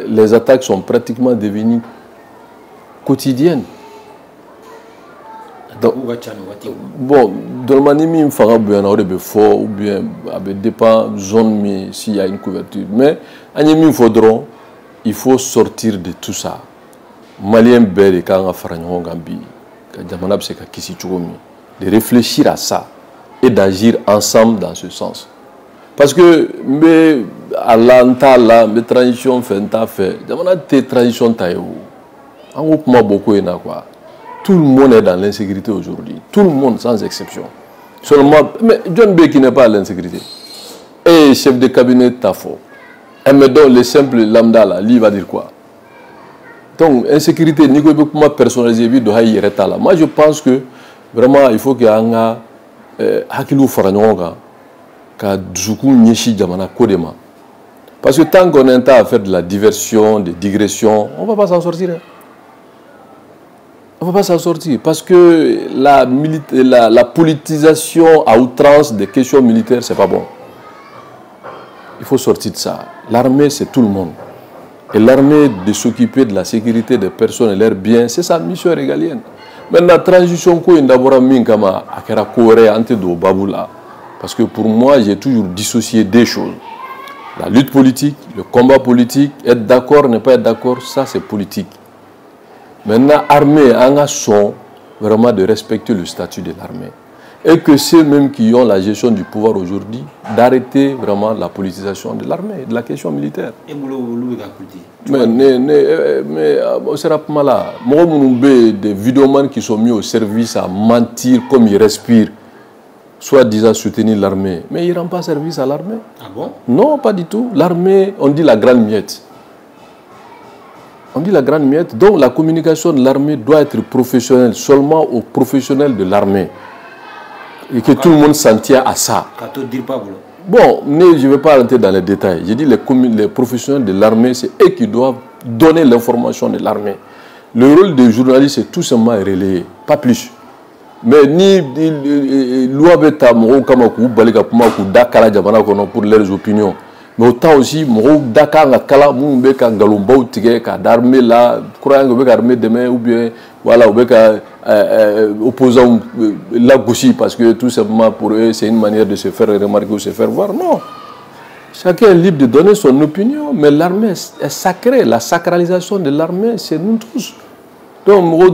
les attaques sont pratiquement devenues quotidiennes. Donc, bon, dans le manimi, ou bien dépend zone s'il y a une couverture. Mais il faut sortir de tout ça. Malien bel quand de réfléchir à ça et d'agir ensemble dans ce sens. Parce que mais à l'antala, mes transitions fait transition beaucoup quoi. Tout le monde est dans l'insécurité aujourd'hui. Tout le monde, sans exception. Seulement, mais John B qui n'est pas à l'insécurité. Et chef de cabinet Tafo. Et mais donc, le simple lambda là, lui va dire quoi? Donc, insécurité, ni quoi personnalisé, moi, je pense que vraiment, il faut qu'il y ait un hakilou faranyoga, ka dzuku nyeshi jamana kodema. Parce que tant qu'on est à faire de la diversion, de digression, on ne va pas s'en sortir. Hein. On ne va pas s'en sortir parce que la politisation à outrance des questions militaires, ce n'est pas bon. Il faut sortir de ça. L'armée, c'est tout le monde. Et l'armée, de s'occuper de la sécurité des personnes et leurs biens, c'est sa mission régalienne. Maintenant, la transition, parce que pour moi, j'ai toujours dissocié des choses. La lutte politique, le combat politique, être d'accord, ne pas être d'accord, ça c'est politique. Maintenant, l'armée a un son vraiment de respecter le statut de l'armée. Et que ceux-mêmes qui ont la gestion du pouvoir aujourd'hui, d'arrêter vraiment la politisation de l'armée, de la question militaire. Et mais on sera pas mal là. Moi, des vidéomans qui sont mis au service à mentir comme ils respirent, soit disant soutenir l'armée. Mais ils ne rendent pas service à l'armée. Ah bon? Non, pas du tout. L'armée, on dit la grande miette. On dit la grande miette, donc la communication de l'armée doit être professionnelle, seulement aux professionnels de l'armée. Et que tout le monde s'en tient à ça. Bon, mais je ne vais pas rentrer dans les détails. J'ai dit les professionnels de l'armée, c'est eux qui doivent donner l'information de l'armée. Le rôle des journalistes, c'est tout simplement relayer, pas plus. Mais ni loi pour leurs opinions. Mais autant aussi, Dakar, la Kala, Moumbeka, Galombo, Tigeka, d'armée là, croyant que l'armée demain, ou bien, voilà, ou bien, opposant la gauchie, parce que tout simplement pour eux, c'est une manière de se faire remarquer ou se faire voir. Non. Chacun est libre de donner son opinion, mais l'armée est sacrée. La sacralisation de l'armée, c'est nous tous. Donc, moi,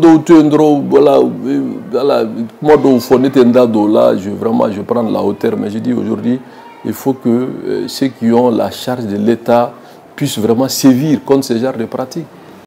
je prends la hauteur, mais je dis aujourd'hui, il faut que ceux qui ont la charge de l'État puissent vraiment sévir contre ce genre de pratiques.